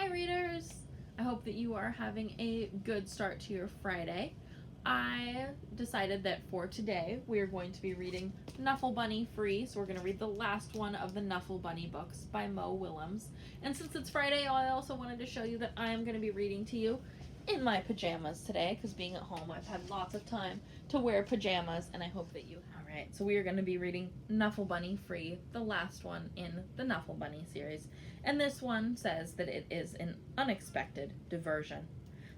Hi readers! I hope that you are having a good start to your Friday. I decided that for today we are going to be reading Knuffle Bunny free, so we're going to read the last one of the Knuffle Bunny books by Willems. And since it's Friday, I also wanted to show you that I am going to be reading to you in my pajamas today, because being at home I've had lots of time to wear pajamas, and I hope that you have. Alright, so we are going to be reading Knuffle Bunny free, the last one in the Knuffle Bunny series. And this one says that it is an unexpected diversion.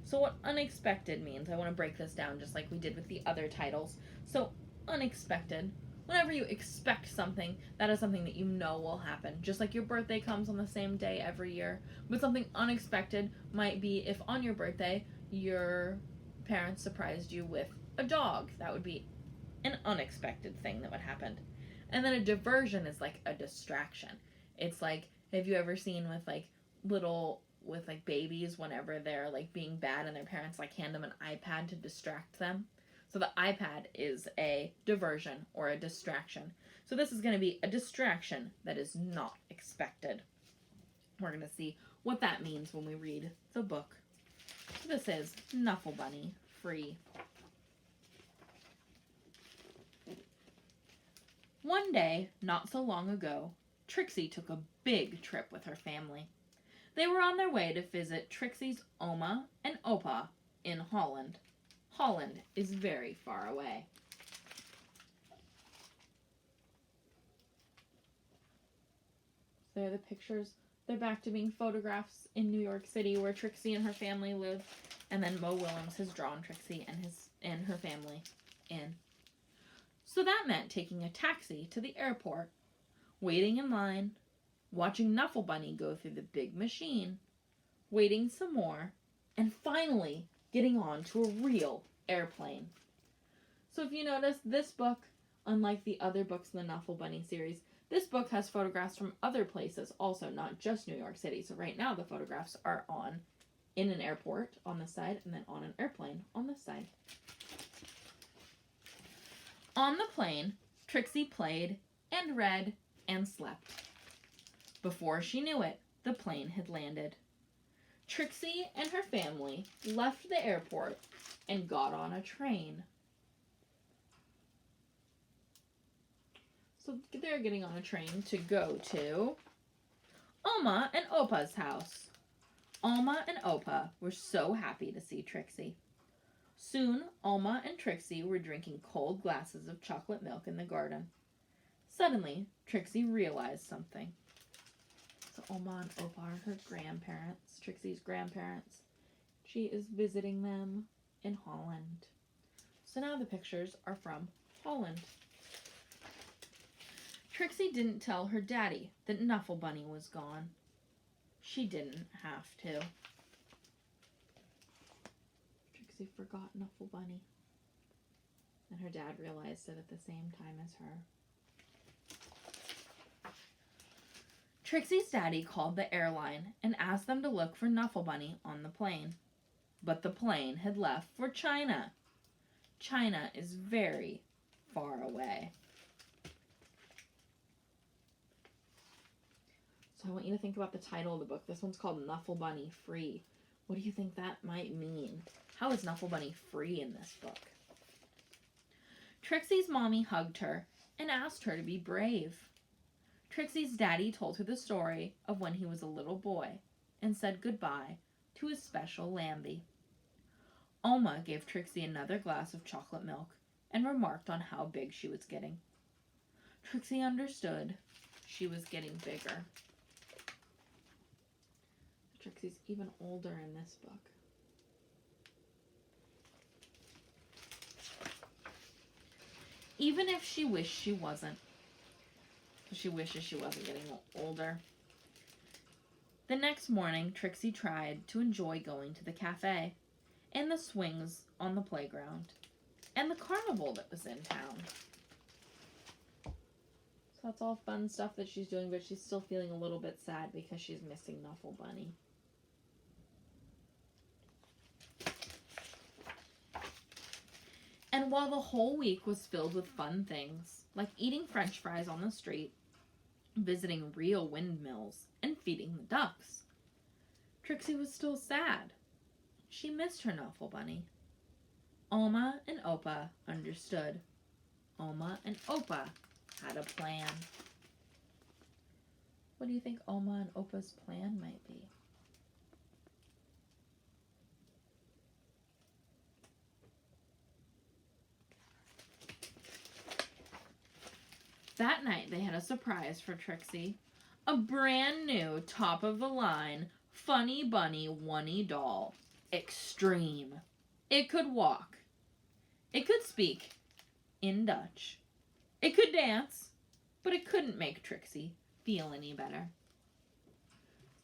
So what unexpected means, I want to break this down just like we did with the other titles. So unexpected, whenever you expect something, that is something that you know will happen. Just like your birthday comes on the same day every year. But something unexpected might be if on your birthday your parents surprised you with a dog. That would be an unexpected thing that would happen. And then a diversion is like a distraction. It's like, have you ever seen with babies whenever they're like being bad and their parents like hand them an iPad to distract them? So the iPad is a diversion or a distraction. So this is going to be a distraction that is not expected. We're going to see what that means when we read the book. So this is Knuffle Bunny free. One day, not so long ago, Trixie took a big trip with her family. They were on their way to visit Trixie's Oma and Opa in Holland. Holland is very far away. So there are the pictures. They're back to being photographs in New York City where Trixie and her family live, and then Mo Willems has drawn Trixie and her family in. So that meant taking a taxi to the airport, waiting in line, watching Knuffle Bunny go through the big machine, waiting some more, and finally getting on to a real airplane. So if you notice, this book, unlike the other books in the Knuffle Bunny series, this book has photographs from other places also, not just New York City. So right now the photographs are in an airport on this side and then on an airplane on this side. On the plane, Trixie played and read and slept. Before she knew it, the plane had landed. Trixie and her family left the airport and got on a train. So they're getting on a train to go to Oma and Opa's house. Oma and Opa were so happy to see Trixie. Soon, Oma and Trixie were drinking cold glasses of chocolate milk in the garden. Suddenly, Trixie realized something. So Oma and Opa are her grandparents, Trixie's grandparents. She is visiting them in Holland. So now the pictures are from Holland. Trixie didn't tell her daddy that Knuffle Bunny was gone. She didn't have to. Trixie forgot Knuffle Bunny. And her dad realized it at the same time as her. Trixie's daddy called the airline and asked them to look for Knuffle Bunny on the plane. But the plane had left for China. China is very far away. So I want you to think about the title of the book. This one's called Knuffle Bunny Free. What do you think that might mean? How is Knuffle Bunny free in this book? Trixie's mommy hugged her and asked her to be brave. Trixie's daddy told her the story of when he was a little boy and said goodbye to his special Lambie. Oma gave Trixie another glass of chocolate milk and remarked on how big she was getting. Trixie understood she was getting bigger. Trixie's even older in this book. Even if she wished she wasn't. She wishes she wasn't getting older. The next morning, Trixie tried to enjoy going to the cafe, and the swings on the playground, and the carnival that was in town. So that's all fun stuff that she's doing, but she's still feeling a little bit sad because she's missing Knuffle Bunny. And while the whole week was filled with fun things, like eating French fries on the street, visiting real windmills, and feeding the ducks, Trixie was still sad. She missed her Knuffle Bunny. Oma and Opa understood. Oma and Opa had a plan. What do you think Oma and Opa's plan might be? That night they had a surprise for Trixie. A brand new, top-of-the-line, funny bunny oney doll. Extreme. It could walk. It could speak in Dutch. It could dance, but it couldn't make Trixie feel any better.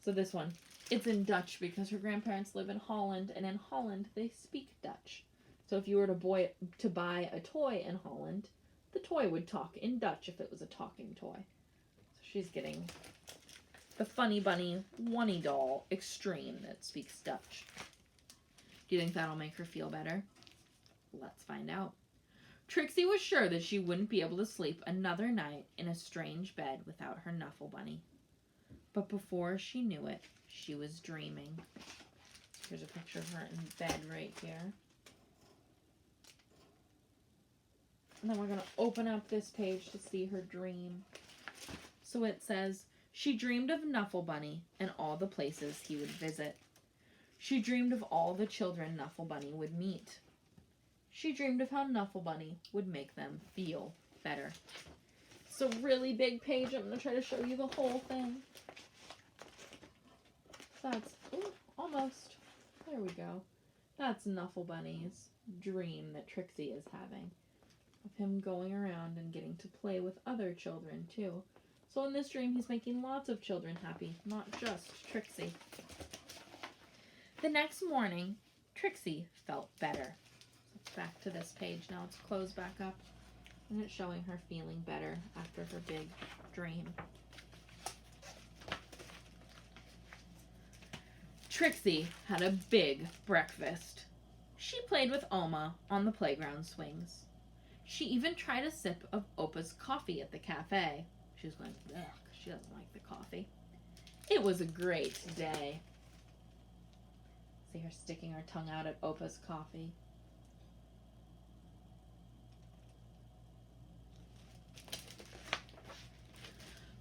So this one, it's in Dutch because her grandparents live in Holland, and in Holland they speak Dutch. So if you were to buy a toy in Holland, the toy would talk in Dutch if it was a talking toy. So she's getting the Funny Bunny Oney doll Extreme that speaks Dutch. Do you think that'll make her feel better? Let's find out. Trixie was sure that she wouldn't be able to sleep another night in a strange bed without her Knuffle Bunny. But before she knew it, she was dreaming. Here's a picture of her in bed right here. And then we're going to open up this page to see her dream. So it says, she dreamed of Knuffle Bunny and all the places he would visit. She dreamed of all the children Knuffle Bunny would meet. She dreamed of how Knuffle Bunny would make them feel better. It's a really big page. I'm going to try to show you the whole thing. That's, almost. There we go. That's Knuffle Bunny's dream that Trixie is having. Of him going around and getting to play with other children, too. So in this dream, he's making lots of children happy, not just Trixie. The next morning, Trixie felt better. So it's back to this page now. It's closed back up. And it's showing her feeling better after her big dream. Trixie had a big breakfast. She played with Oma on the playground swings. She even tried a sip of Opa's coffee at the cafe. She was going, ugh, because she doesn't like the coffee. It was a great day. See her sticking her tongue out at Opa's coffee.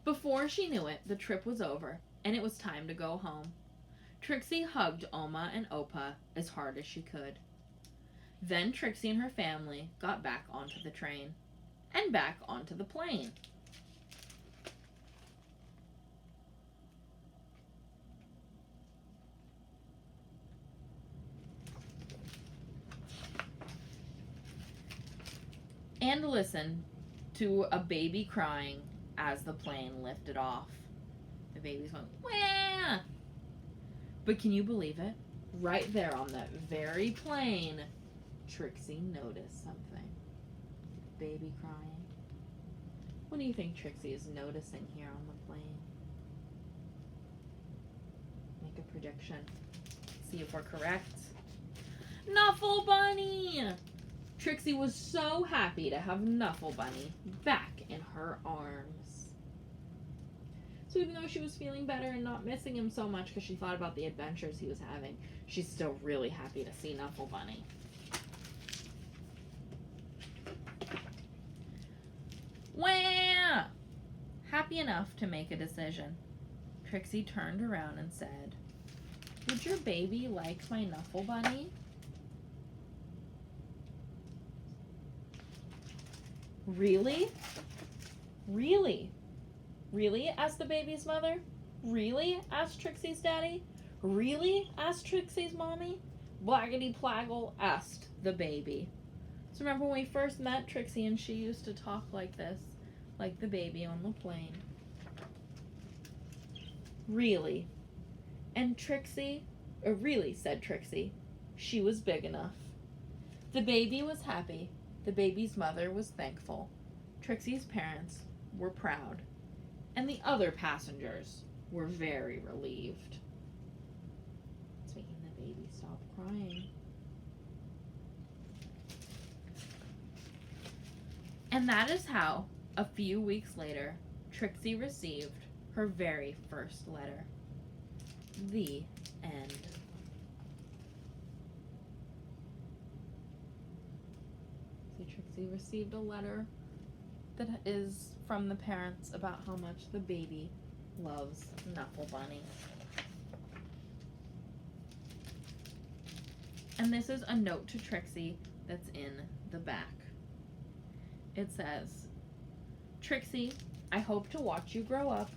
Before she knew it, the trip was over, and it was time to go home. Trixie hugged Oma and Opa as hard as she could. Then Trixie and her family got back onto the train, and back onto the plane. And listened to a baby crying as the plane lifted off. The baby's going, wah! But can you believe it? Right there on that very plane, Trixie noticed something. Baby crying. What do you think Trixie is noticing here on the plane? Make a prediction. See if we're correct. Knuffle Bunny! Trixie was so happy to have Knuffle Bunny back in her arms. So even though she was feeling better and not missing him so much because she thought about the adventures he was having, she's still really happy to see Knuffle Bunny. Wah! Happy enough to make a decision, Trixie turned around and said, "Would your baby like my Knuffle Bunny?" Really? Really? Really? Asked the baby's mother. Really? Asked Trixie's daddy. Really? Asked Trixie's mommy. Blackety Plaggle asked the baby. So remember when we first met Trixie and she used to talk like this, like the baby on the plane. Really? And Trixie, really, said Trixie, she was big enough. The baby was happy. The baby's mother was thankful. Trixie's parents were proud. And the other passengers were very relieved. It's making the baby stop crying. And that is how, a few weeks later, Trixie received her very first letter. The end. See, Trixie received a letter that is from the parents about how much the baby loves Knuffle Bunny. And this is a note to Trixie that's in the back. It says, Trixie, I hope to watch you grow up,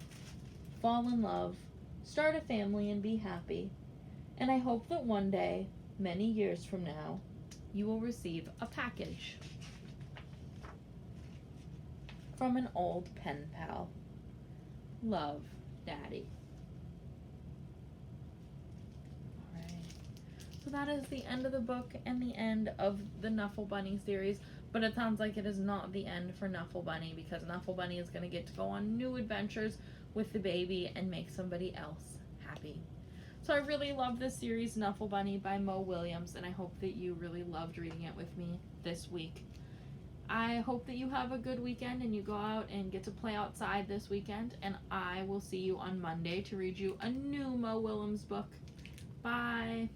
fall in love, start a family, and be happy. And I hope that one day, many years from now, you will receive a package from an old pen pal. Love, Daddy. Alright. So that is the end of the book and the end of the Knuffle Bunny series. But it sounds like it is not the end for Knuffle Bunny, because Knuffle Bunny is going to get to go on new adventures with the baby and make somebody else happy. So I really love this series, Knuffle Bunny by Mo Willems, and I hope that you really loved reading it with me this week. I hope that you have a good weekend and you go out and get to play outside this weekend, and I will see you on Monday to read you a new Mo Willems book. Bye!